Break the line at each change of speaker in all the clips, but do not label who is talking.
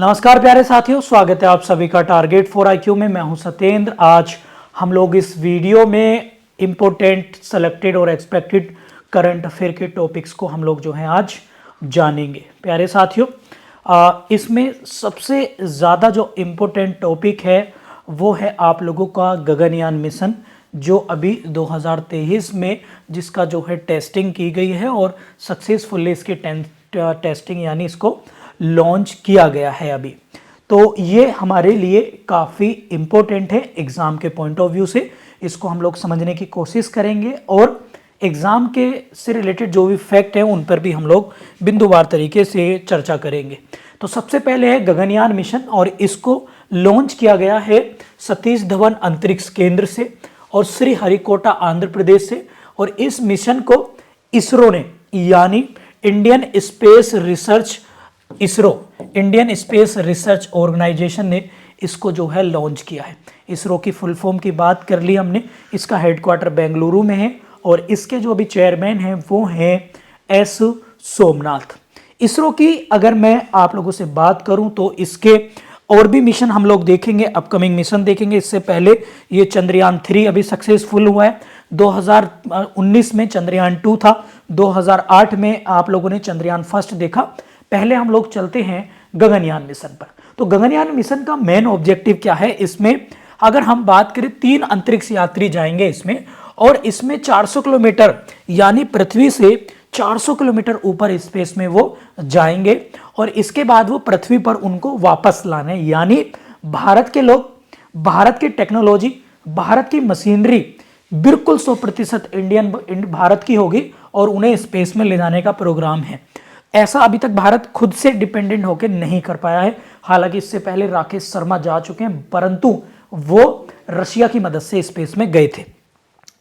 नमस्कार प्यारे साथियों, स्वागत है आप सभी का टारगेट फॉर आईक्यू में। मैं हूं सत्येंद्र। आज हम लोग इस वीडियो में इम्पोर्टेंट सेलेक्टेड और एक्सपेक्टेड करंट अफेयर के टॉपिक्स को हम लोग जो है आज जानेंगे। प्यारे साथियों, इसमें सबसे ज़्यादा जो इम्पोर्टेंट टॉपिक है वो है आप लोगों का गगनयान मिशन, जो अभी 2023 में जिसका जो है टेस्टिंग की गई है और सक्सेसफुली इसकी टेस्टिंग यानी इसको लॉन्च किया गया है अभी। तो ये हमारे लिए काफ़ी इम्पोर्टेंट है एग्ज़ाम के पॉइंट ऑफ व्यू से। इसको हम लोग समझने की कोशिश करेंगे और एग्ज़ाम के से रिलेटेड जो भी फैक्ट हैं उन पर भी हम लोग बिंदुवार तरीके से चर्चा करेंगे। तो सबसे पहले है गगनयान मिशन, और इसको लॉन्च किया गया है सतीश धवन अंतरिक्ष केंद्र से और श्रीहरिकोटा आंध्र प्रदेश से। और इस मिशन को इसरो ने यानी इंडियन स्पेस रिसर्च ऑर्गेनाइजेशन ने इसको जो है लॉन्च किया है। इसरो की फुल फॉर्म की बात कर ली हमने। इसका हेडक्वार्टर बेंगलुरु में है और इसके जो अभी चेयरमैन हैं वो हैं एस सोमनाथ। इसरो की अगर मैं आप लोगों से बात करूं तो इसके और भी मिशन हम लोग देखेंगे, अपकमिंग मिशन देखेंगे। इससे पहले ये चंद्रयान 3 अभी सक्सेसफुल हुआ है। 2019 में चंद्रयान 2 था, 2008 में आप लोगों ने चंद्रयान 1 देखा। पहले हम लोग चलते हैं गगनयान मिशन पर। तो गगनयान मिशन का मेन ऑब्जेक्टिव क्या है? इसमें अगर हम बात करें 3 अंतरिक्ष यात्री जाएंगे इसमें, और इसमें 400 किलोमीटर यानी पृथ्वी से 400 किलोमीटर ऊपर स्पेस में वो जाएंगे और इसके बाद वो पृथ्वी पर उनको वापस लाने, यानी भारत के लोग, भारत की टेक्नोलॉजी, भारत की मशीनरी बिल्कुल 100% भारत की होगी और उन्हें स्पेस में ले जाने का प्रोग्राम है। ऐसा अभी तक भारत खुद से डिपेंडेंट होकर नहीं कर पाया है। हालांकि इससे पहले राकेश शर्मा जा चुके हैं, परंतु वो रशिया की मदद से स्पेस में गए थे।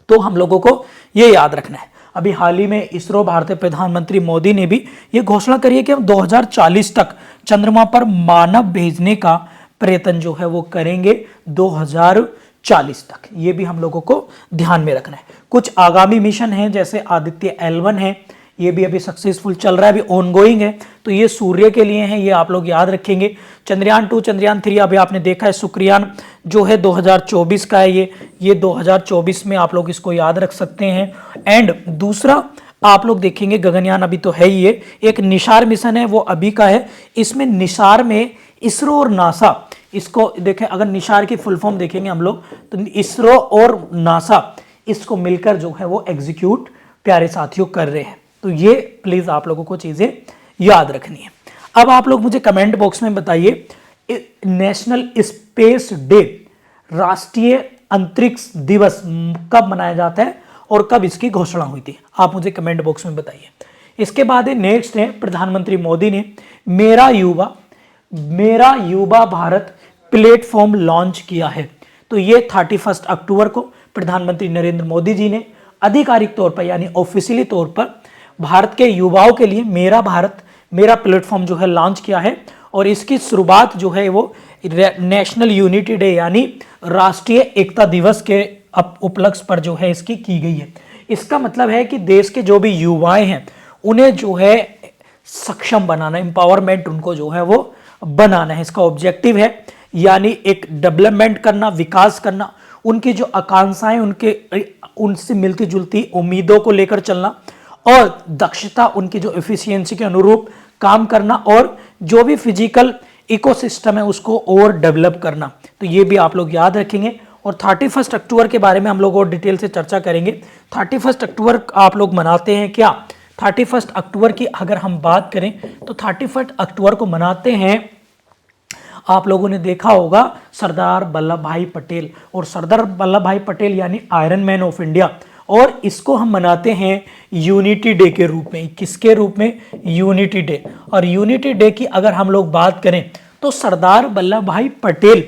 तो हम लोगों को ये याद रखना है। अभी हाल ही में इसरो, भारतीय प्रधानमंत्री मोदी ने भी ये घोषणा करी है कि हम 2040 तक चंद्रमा पर मानव भेजने का प्रयत्न जो है वो करेंगे 2040 तक। ये भी हम लोगों को ध्यान में रखना है। कुछ आगामी मिशन हैं जैसे आदित्य L1 है, ये भी अभी सक्सेसफुल चल रहा है, अभी ऑनगोइंग है। तो ये सूर्य के लिए है, ये आप लोग याद रखेंगे। चंद्रयान 2, चंद्रयान 3 अभी आपने देखा है। शुक्रयान जो है 2024 का है, ये 2024 में आप लोग इसको याद रख सकते हैं। एंड दूसरा आप लोग देखेंगे गगनयान अभी तो है ही, ये एक निसार मिशन है, वो अभी का है। इसमें निसार में इसरो और नासा, इसको देखें, अगर निसार की फुल फॉर्म देखेंगे हम लोग तो इसरो और नासा इसको मिलकर जो है वो एग्जीक्यूट प्यारे साथियों कर रहे हैं। तो ये प्लीज आप लोगों को चीजें याद रखनी है। अब आप लोग मुझे कमेंट बॉक्स में बताइए, नेशनल स्पेस डे, राष्ट्रीय अंतरिक्ष दिवस कब मनाया जाता है और कब इसकी घोषणा हुई थी? आप मुझे कमेंट बॉक्स में बताइए। इसके बाद नेक्स्ट है, प्रधानमंत्री मोदी ने मेरा युवा भारत प्लेटफॉर्म लॉन्च किया है। तो ये 31 अक्टूबर को प्रधानमंत्री नरेंद्र मोदी जी ने आधिकारिक तौर पर यानी ऑफिशियली तौर पर भारत के युवाओं के लिए मेरा प्लेटफॉर्म जो है लॉन्च किया है। और इसकी शुरुआत जो है वो नेशनल यूनिटी डे यानी राष्ट्रीय एकता दिवस के उपलक्ष्य पर जो है इसकी की गई है। इसका मतलब है कि देश के जो भी युवाएं हैं उन्हें जो है सक्षम बनाना, एम्पावरमेंट उनको जो है वो बनाना है। इसका ऑब्जेक्टिव है यानी एक डेवलपमेंट करना, विकास करना, उनकी जो आकांक्षाएं, उनसे मिलती जुलती उम्मीदों को लेकर चलना और दक्षता, उनकी जो एफिशिएंसी के अनुरूप काम करना और जो भी फिजिकल इकोसिस्टम है उसको और डेवलप करना। तो ये भी आप लोग याद रखेंगे। और 31 अक्टूबर के बारे में हम लोग और डिटेल से चर्चा करेंगे। 31 अक्टूबर आप लोग मनाते हैं क्या? 31 अक्टूबर की अगर हम बात करें तो 31 अक्टूबर को मनाते हैं, आप लोगों ने देखा होगा, सरदार वल्लभ भाई पटेल। और सरदार वल्लभ भाई पटेल यानी आयरन मैन ऑफ इंडिया, और इसको हम मनाते हैं यूनिटी डे के रूप में। किसके रूप में? Unity day. और यूनिटी डे की अगर हम लोग बात करें तो सरदार वल्लभ भाई पटेल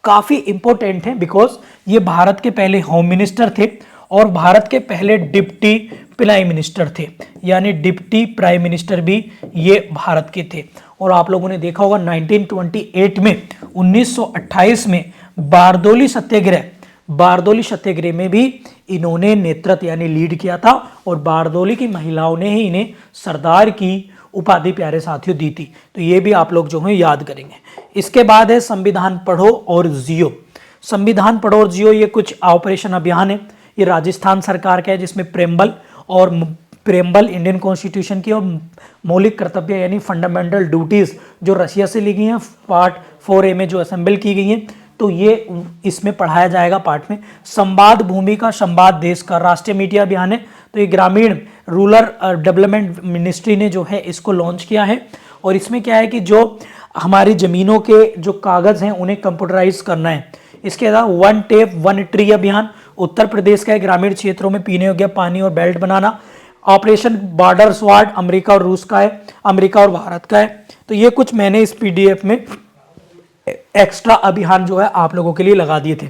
काफ़ी इंपॉर्टेंट हैं, बिकॉज ये भारत के पहले होम मिनिस्टर थे और भारत के पहले डिप्टी प्राइम मिनिस्टर थे, यानी डिप्टी प्राइम मिनिस्टर भी ये भारत के थे। और आप लोगों ने देखा होगा 1928 में, 1928 में बारदोली सत्याग्रह में भी इन्होंने नेतृत्व यानी लीड किया था और बारदोली की महिलाओं ने ही इन्हें सरदार की उपाधि प्यारे साथियों दी थी। तो ये भी आप लोग जो है याद करेंगे। इसके बाद है संविधान पढ़ो और जियो। संविधान पढ़ो और जियो ये कुछ ऑपरेशन अभियान है, ये राजस्थान सरकार का है, जिसमें प्रेम्बल इंडियन कॉन्स्टिट्यूशन की और मौलिक कर्तव्य यानी फंडामेंटल ड्यूटीज जो रशिया से ली गई हैं पार्ट 4A में जो असेंबल की गई हैं, तो ये इसमें पढ़ाया जाएगा पार्ट में। संवाद भूमिका संवाद देश का राष्ट्रीय मीडिया अभियान है, तो ये ग्रामीण रूरल डेवलपमेंट मिनिस्ट्री ने जो है इसको लॉन्च किया है। और इसमें क्या है कि जो हमारी ज़मीनों के जो कागज़ हैं उन्हें कंप्यूटराइज करना है। इसके अलावा 1 टैप 1 ट्री अभियान उत्तर प्रदेश का है, ग्रामीण क्षेत्रों में पीने योग्य पानी और बेल्ट बनाना। ऑपरेशन बॉर्डर स्वाड अमेरिका और रूस का है, अमेरिका और भारत का है। तो ये कुछ मैंने इस PDF में एक्स्ट्रा अभियान जो है आप लोगों के लिए लगा दिए थे।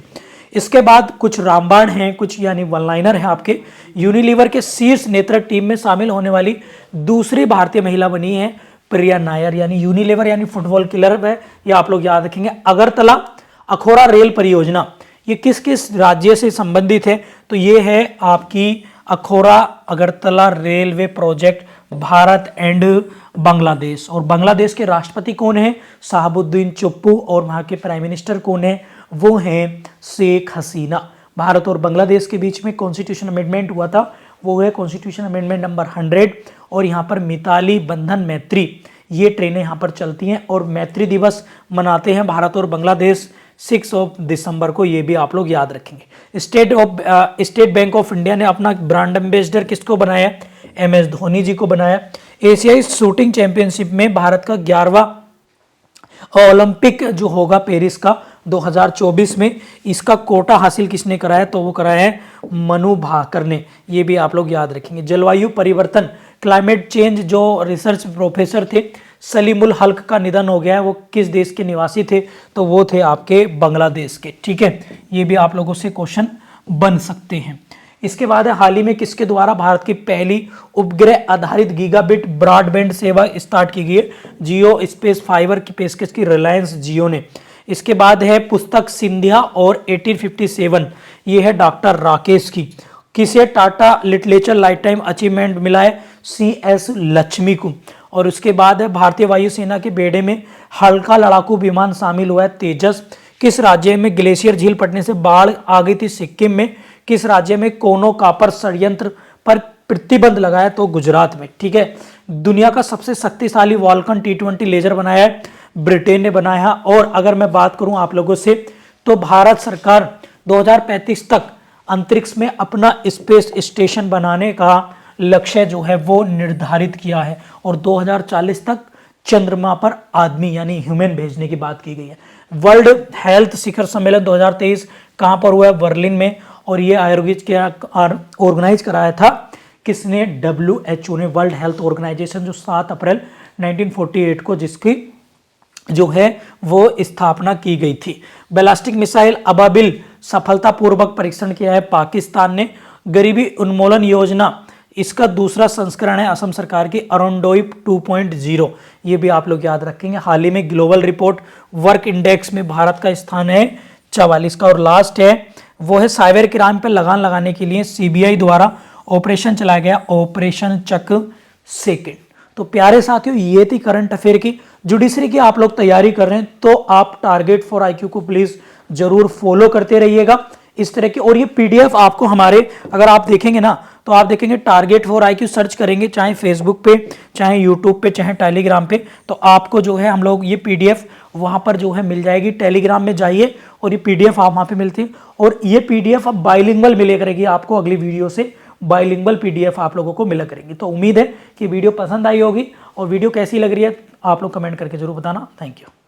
इसके बाद कुछ रामबाण हैं, कुछ यानी वन लाइनर हैं आपके। यूनिलीवर के शीर्ष नेतृत्व टीम में शामिल होने वाली दूसरी भारतीय महिला बनी है प्रिया नायर, यानी यूनिलीवर यानी फुटबॉल क्लब है, ये आप लोग याद रखेंगे। अगरतला अखौरा रेल परियोजना ये किस किस राज्य से संबंधित है, तो ये है आपकी Akhaura Agartala railway project Bharat and Bangladesh. और बांग्लादेश के राष्ट्रपति कौन है? शहाबुद्दीन चुप्पू। और वहाँ के प्राइम मिनिस्टर कौन है? वो हैं शेख हसीना। भारत और बांग्लादेश के बीच में कॉन्स्टिट्यूशन अमेंडमेंट हुआ था, वो है कॉन्स्टिट्यूशन अमेंडमेंट नंबर 100। और यहाँ पर मिताली बंधन मैत्री ये ट्रेनें यहाँ पर चलती हैं और मैत्री दिवस मनाते हैं भारत और बांग्लादेश 6 दिसंबर को, ये भी आप लोग याद रखेंगे। स्टेट बैंक ऑफ इंडिया ने अपना ब्रांड एम्बेसडर किसको बनाया? MS धोनी जी को बनाया। एशियाई शूटिंग चैंपियनशिप में भारत का 11वां ओलंपिक जो होगा पेरिस का 2024 में, इसका कोटा हासिल किसने कराया? तो वो कराया है मनु भाकर ने, ये भी आप लोग याद रखेंगे। जलवायु परिवर्तन क्लाइमेट चेंज जो रिसर्च प्रोफेसर थे सलीमुल हल्क का निधन हो गया है, वो किस देश के निवासी थे? तो वो थे आपके बांग्लादेश के। ठीक है, ये भी आप लोगों से क्वेश्चन बन सकते हैं। इसके बाद है हाल ही में किसके द्वारा भारत की पहली उपग्रह आधारित गीगाबिट ब्रॉडबैंड सेवा स्टार्ट की गई है? जियो स्पेस फाइबर की पेशकश की रिलायंस जियो ने। इसके बाद है पुस्तक सिंधिया और 1857, ये है डॉक्टर राकेश की। किसे Tata literature life time achievement मिला है? CS लक्ष्मी को। और उसके बाद है भारतीय वायुसेना के बेड़े में हल्का लड़ाकू विमान शामिल हुआ है तेजस। किस राज्य में ग्लेशियर झील फटने से बाढ़ आ गई थी? सिक्किम में। किस राज्य में कोनो कापर षड्यंत्र पर प्रतिबंध लगाया? तो गुजरात में। ठीक है, दुनिया का सबसे शक्तिशाली वॉल्कन T20 लेजर बनाया है ब्रिटेन ने बनाया। और अगर मैं बात करूं आप लोगों से, तो भारत सरकार 2035 तक अंतरिक्ष में अपना स्पेस स्टेशन बनाने का लक्ष्य जो है वो निर्धारित किया है और 2040 तक चंद्रमा पर आदमी यानी ह्यूमन भेजने की बात की गई है। वर्ल्ड हेल्थ शिखर सम्मेलन 2023 कहां पर हुआ है? बर्लिन में। और ये ऑर्गेनाइज कराया था किसने? WHO ने, वर्ल्ड हेल्थ ऑर्गेनाइजेशन, जो 7 अप्रैल 1948 को जिसकी जो है वो स्थापना की गई थी। बैलिस्टिक मिसाइल अबाबिल सफलतापूर्वक परीक्षण किया है पाकिस्तान ने। गरीबी उन्मूलन योजना इसका दूसरा संस्करण है असम सरकार की अरुणोदय 2.0, ये भी आप लोग याद रखेंगे। हाल ही में ग्लोबल रिपोर्ट वर्क इंडेक्स में भारत का स्थान है 44 का। और लास्ट है वो है साइबर क्राइम पर लगान लगाने के लिए CBI द्वारा ऑपरेशन चलाया गया, ऑपरेशन चक सेकेंड। तो प्यारे साथियों, ये थी करंट अफेयर की। जुडिशरी की आप लोग तैयारी कर रहे हैं तो आप टारगेट फॉर IQ को प्लीज जरूर फॉलो करते रहिएगा इस तरह की। और ये PDF आपको हमारे, अगर आप देखेंगे ना तो आप देखेंगे टारगेट फॉर IQ सर्च करेंगे, चाहे फेसबुक पे, चाहे यूट्यूब पे, चाहे टेलीग्राम पे, तो आपको जो है हम लोग ये PDF वहां पर जो है मिल जाएगी। टेलीग्राम में जाइए और ये PDF आप वहां पे मिलती है। और ये PDF अब बाइलिंगुअल मिले करेगी आपको, अगली वीडियो से बाइलिंगुअल PDF आप लोगों को मिला करेंगी। तो उम्मीद है कि वीडियो पसंद आई होगी और वीडियो कैसी लग रही है आप लोग कमेंट करके जरूर बताना। Thank you.